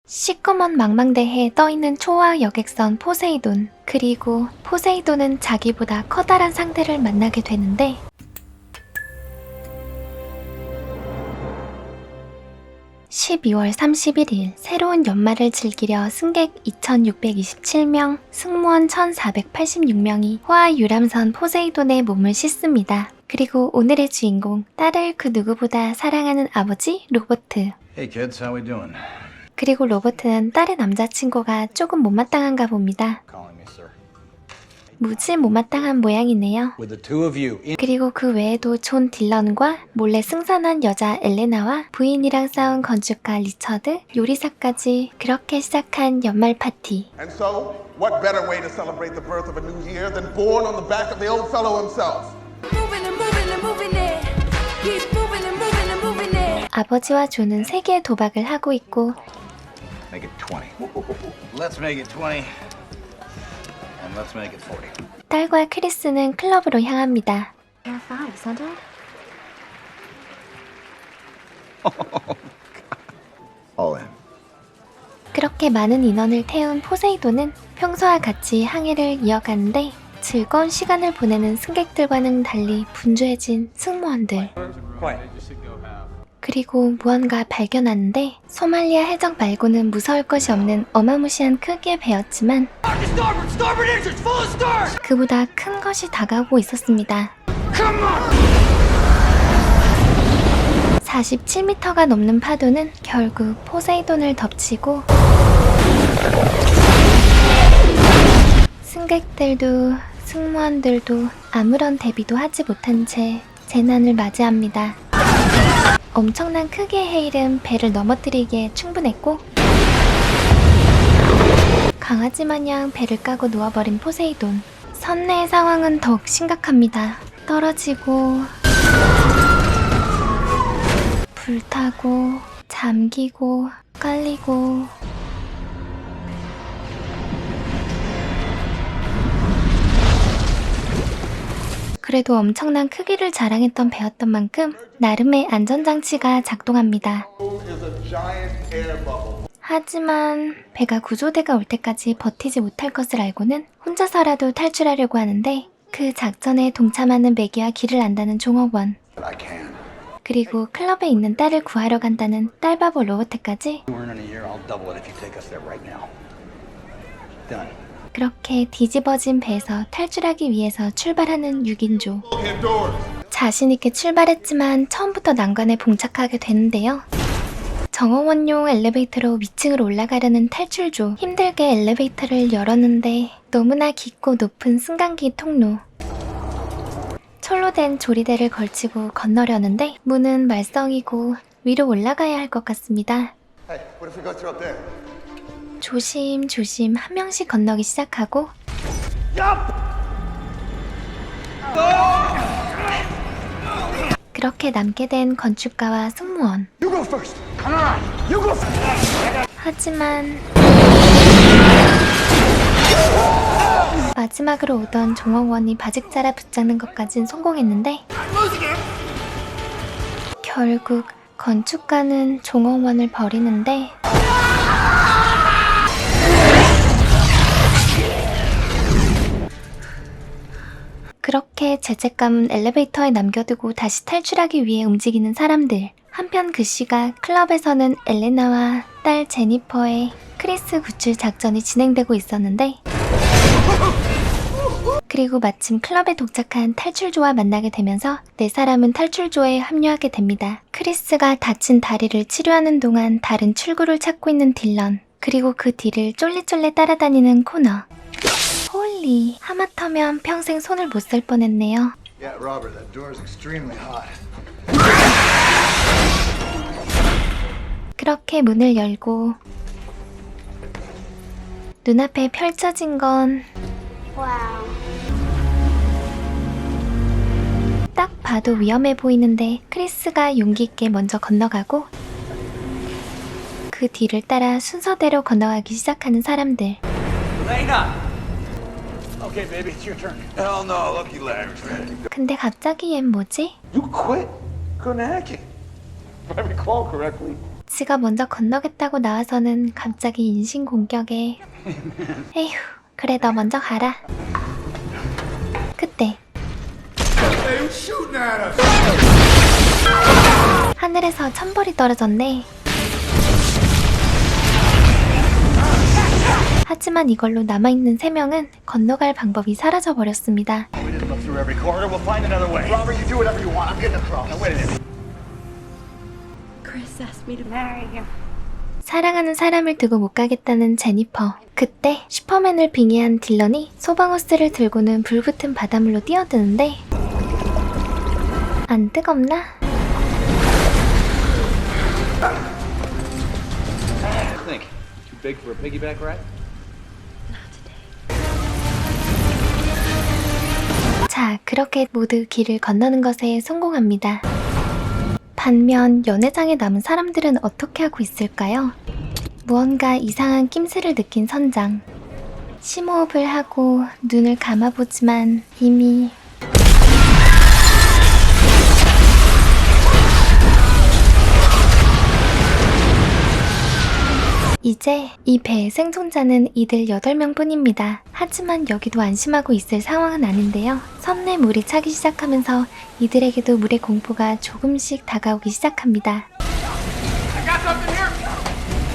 시꺼먼 망망대해에 떠있는 초호화 여객선 포세이돈. 그리고 포세이돈은 자기보다 커다란 상대를 만나게 되는데 (12월 31일) 새로운 연말을 즐기려 승객 2627명, 승무원 1486명이 호화 유람선 포세이돈의 몸을 씻습니다. 그리고 오늘의 주인공, 딸을 그 누구보다 사랑하는 아버지 로버트. Hey kids, how we doing? 그리고 로버트는 딸의 남자친구가 조금 못마땅한가 봅니다. Calling me, sir. 무지 못마땅한 모양이네요. With the two of you in 그리고 그 외에도 존 딜런과 몰래 승선한 여자 엘레나와 부인이랑 싸운 건축가 리처드, 요리사까지. 그렇게 시작한 연말 파티. And so, what better way to celebrate the birth of a new year than born on the back of the old fellow himself? Moving and moving and moving it. Keep moving and moving and moving it. 아버지와 존은 세계의 도박을 하고 있고 make it 20. Let's make it 20. And let's make it 40. 딸과 크리스는 클럽으로 향합니다. All in. 그렇게 많은 인원을 태운 포세이돈은 평소와 같이 항해를 이어가는데 즐거운 시간을 보내는 승객들과는 달리 분주해진 승무원들. 그리고 무언가 발견하는데 소말리아 해적 말고는 무서울 것이 없는 어마무시한 크기의 배였지만 그보다 큰 것이 다가오고 있었습니다. 47m가 넘는 파도는 결국 포세이돈을 덮치고 승객들도 승무원들도 아무런 대비도 하지 못한 채 재난을 맞이합니다. 엄청난 크기의 해일은 배를 넘어뜨리기에 충분했고 강아지 마냥 배를 까고 누워버린 포세이돈. 선내의 상황은 더욱 심각합니다. 떨어지고 불타고 잠기고 깔리고. 그래도 엄청난 크기를 자랑했던 배였던 만큼 나름의 안전장치가 작동합니다. Is a giant air bubble. 하지만 배가 구조대가 올 때까지 버티지 못할 것을 알고는 혼자서라도 탈출하려고 하는데 그 작전에 동참하는 매기와 길을 안다는 종업원. I can. 그리고 클럽에 있는 딸을 구하러 간다는 딸바보 로버트까지. You earn in a year, I'll double it if you take us there right now. Done. 그렇게 뒤집어진 배에서 탈출하기 위해서 출발하는 6인조. Indoors. 자신있게 출발했지만 처음부터 난관에 봉착하게 되는데요. 정어원용 엘리베이터로 위층으로 올라가려는 탈출조. 힘들게 엘리베이터를 열었는데 너무나 깊고 높은 승강기 통로. 철로 된 조리대를 걸치고 건너려는데 문은 말썽이고 위로 올라가야 할 것 같습니다. Hey, what if we go through up there? 조심조심 한 명씩 건너기 시작하고 그렇게 남게 된 건축가와 승무원. You go first. Come on. You go first. 하지만 마지막으로 오던 종업원이 바직자라 붙잡는 것까진 성공했는데 결국 건축가는 종업원을 버리는데 그렇게 죄책감은 엘리베이터에 남겨두고 다시 탈출하기 위해 움직이는 사람들. 한편 그 시각 클럽에서는 엘레나와 딸 제니퍼의 크리스 구출 작전이 진행되고 있었는데 그리고 마침 클럽에 도착한 탈출조와 만나게 되면서 네 사람은 탈출조에 합류하게 됩니다. 크리스가 다친 다리를 치료하는 동안 다른 출구를 찾고 있는 딜런. 그리고 그 뒤를 쫄래쫄래 따라다니는 코너. 홀리, 하마터면 평생 손을 못 쓸 뻔했네요. Yeah, Robert, that door is extremely hot. 그렇게 문을 열고 눈앞에 펼쳐진 건 딱 봐도 위험해 보이는데 크리스가 용기 있게 먼저 건너가고 그 뒤를 따라 순서대로 건너가기 시작하는 사람들. Okay, baby, it's your turn. Hell no, lucky legs. 근데 갑자기 얜 뭐지? You quit. Couldn't hack it. If I recall correctly. 지가 먼저 건너겠다고 나와서는 갑자기 인신공격에 에휴, 그래 너 먼저 가라. 그때 하늘에서 천벌이 떨어졌네. 하지만 이걸로 남아있는 3명은 건너갈 방법이 사라져버렸습니다. We didn't look through every corridor. We'll find another way. Robert, you do whatever you want. I'm getting across. Now wait a minute. Chris asked me to marry him. 사랑하는 사람을 두고 못 가겠다는 제니퍼. 그때 슈퍼맨을 빙의한 딜런이 소방호스를 들고는 불붙은 바닷물로 뛰어드는데 안 뜨겁나? Think. Too big for a piggyback ride? 자, 그렇게 모두 길을 건너는 것에 성공합니다. 반면 연회장에 남은 사람들은 어떻게 하고 있을까요? 무언가 이상한 낌새를 느낀 선장. 심호흡을 하고 눈을 감아보지만 이미 이제 이 배의 생존자는 이들 8명 뿐입니다. 하지만 여기도 안심하고 있을 상황은 아닌데요. 섬내 물이 차기 시작하면서 이들에게도 물의 공포가 조금씩 다가오기 시작합니다.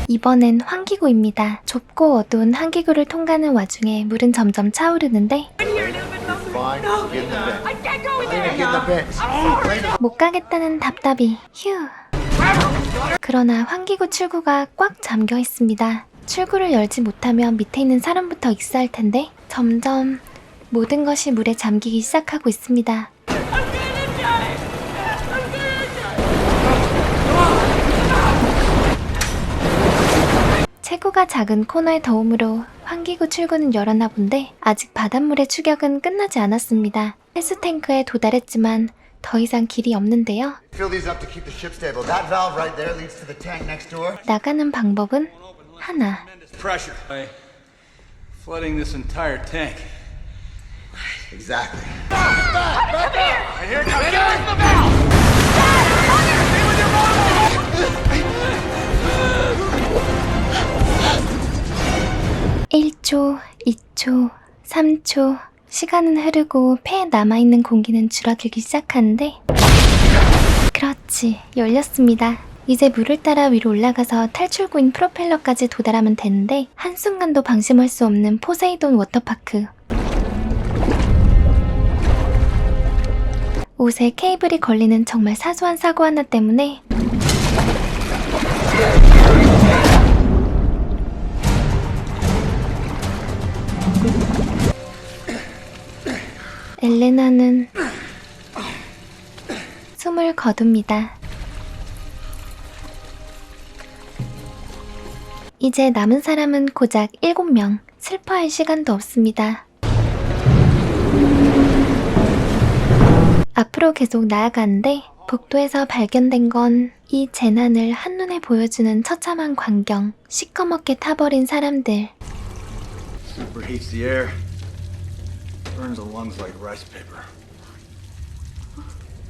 이번엔 환기구입니다. 좁고 어두운 환기구를 통과하는 와중에 물은 점점 차오르는데 못 가겠다는 답답이 휴. 그러나 환기구 출구가 꽉 잠겨 있습니다. 출구를 열지 못하면 밑에 있는 사람부터 익사할 텐데 점점 모든 것이 물에 잠기기 시작하고 있습니다. 체구가 작은 코너의 도움으로 환기구 출구는 열었나 본데 아직 바닷물의 추격은 끝나지 않았습니다. 헬스 탱크에 도달했지만 더 이상 길이 없는데요. Fill these up to keep the ship stable. That valve right there leads to the tank next door. 나가는 방법은 하나. Pressure. By flooding this entire tank. Exactly. And here it comes. Get off the valve! 1초, 2초, 3초. 시간은 흐르고 폐에 남아있는 공기는 줄어들기 시작하는데 그렇지, 열렸습니다. 이제 물을 따라 위로 올라가서 탈출구인 프로펠러까지 도달하면 되는데 한순간도 방심할 수 없는 포세이돈 워터파크. 옷에 케이블이 걸리는 정말 사소한 사고 하나 때문에 엘레나는 숨을 거둡니다. 이제 남은 사람은 고작 7명. 슬퍼할 시간도 없습니다. 앞으로 계속 나아가는데 복도에서 발견된 건 이 재난을 한눈에 보여주는 처참한 광경. 시커멓게 타버린 사람들. Superheats the air. Burns the lungs like rice paper.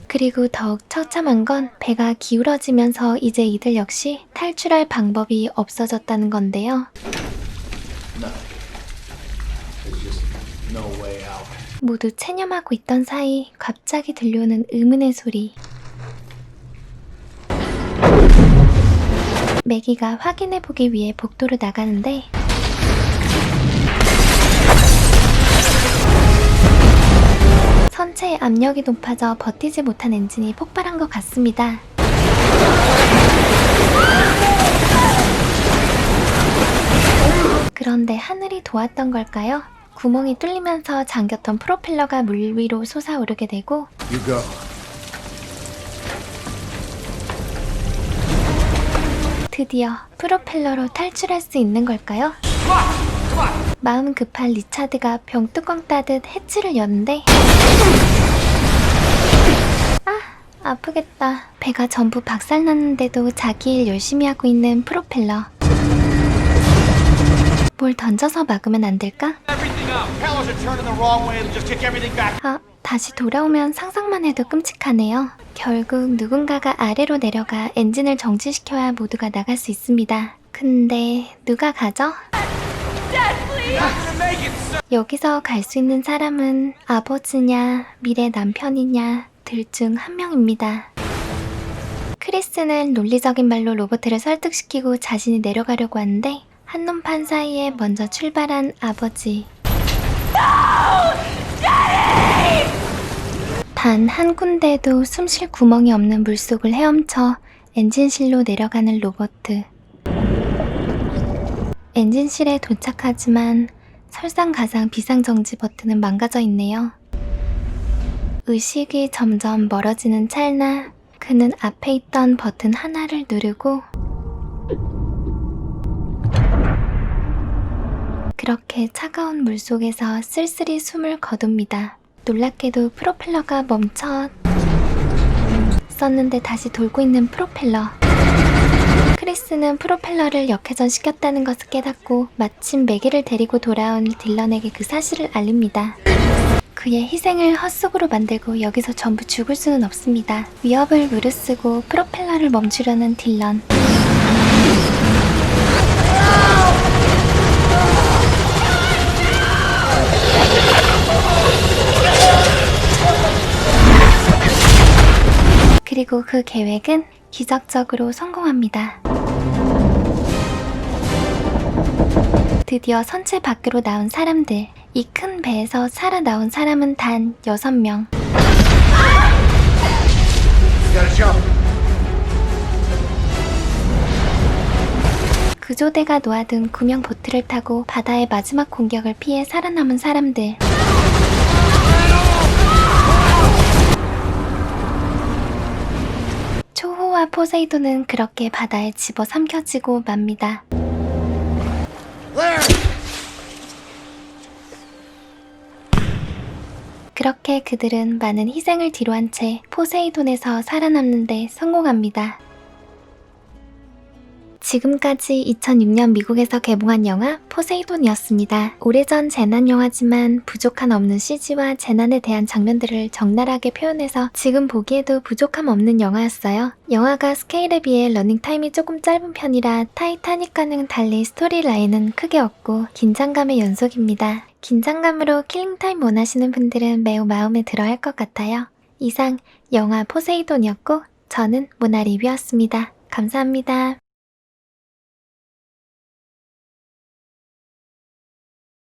그리고 더욱 처참한 건 배가 기울어지면서 이제 이들 역시 탈출할 방법이 없어졌다는 건데요. No way out. 모두 체념하고 있던 사이 갑자기 들려오는 의문의 소리. 매기가 확인해보기 위해 복도로 나가는데 선체의 압력이 높아져 버티지 못한 엔진이 폭발한 것 같습니다. 그런데 하늘이 도왔던 걸까요? 구멍이 뚫리면서 잠겼던 프로펠러가 물 위로 솟아오르게 되고 You go. 드디어 프로펠러로 탈출할 수 있는 걸까요? 마음 급한 리차드가 병뚜껑 따듯 해치를 여는데 아, 아프겠다. 배가 전부 박살났는데도 자기 일 열심히 하고 있는 프로펠러. 뭘 던져서 막으면 안 될까? Everything up. Propellers are turning the wrong way. Just kick everything back. 아, 다시 돌아오면 상상만 해도 끔찍하네요. 결국 누군가가 아래로 내려가 엔진을 정지시켜야 모두가 나갈 수 있습니다. 근데 누가 가죠? 여기서 갈 수 있는 사람은 아버지냐 미래 남편이냐 둘 중 한 명입니다. 크리스는 논리적인 말로 로버트를 설득시키고 자신이 내려가려고 하는데 한눈 판 사이에 먼저 출발한 아버지. 단 한 군데도 숨 쉴 구멍이 없는 물속을 헤엄쳐 엔진실로 내려가는 로버트. 엔진실에 도착하지만 설상가상 비상정지 버튼은 망가져 있네요. 의식이 점점 멀어지는 찰나 그는 앞에 있던 버튼 하나를 누르고 그렇게 차가운 물속에서 쓸쓸히 숨을 거둡니다. 놀랍게도 프로펠러가 멈춰 썼는데 다시 돌고 있는 프로펠러. 크리스는 프로펠러를 역회전시켰다는 것을 깨닫고 마침 매기를 데리고 돌아온 딜런에게 그 사실을 알립니다. 그의 희생을 헛속으로 만들고 여기서 전부 죽을 수는 없습니다. 위협을 무릅쓰고 프로펠러를 멈추려는 딜런. 그리고 그 계획은 기적적으로 성공합니다. 드디어 선체 밖으로 나온 사람들. 이 큰 배에서 살아나온 사람은 단 6명. 구조대가 놓아둔 구명 보트를 타고 바다의 마지막 공격을 피해 살아남은 사람들. 초호와 포세이돈은 그렇게 바다에 집어삼켜지고 맙니다. 그렇게 그들은 많은 희생을 뒤로한 채 포세이돈에서 살아남는 데 성공합니다. 지금까지 2006년 미국에서 개봉한 영화 포세이돈이었습니다. 오래전 재난 영화지만 부족함 없는 CG와 재난에 대한 장면들을 적나라하게 표현해서 지금 보기에도 부족함 없는 영화였어요. 영화가 스케일에 비해 러닝타임이 조금 짧은 편이라 타이타닉과는 달리 스토리라인은 크게 없고 긴장감의 연속입니다. 긴장감으로 킬링타임 원하시는 분들은 매우 마음에 들어 할 것 같아요. 이상 영화 포세이돈이었고 저는 모나 리뷰였습니다. 감사합니다.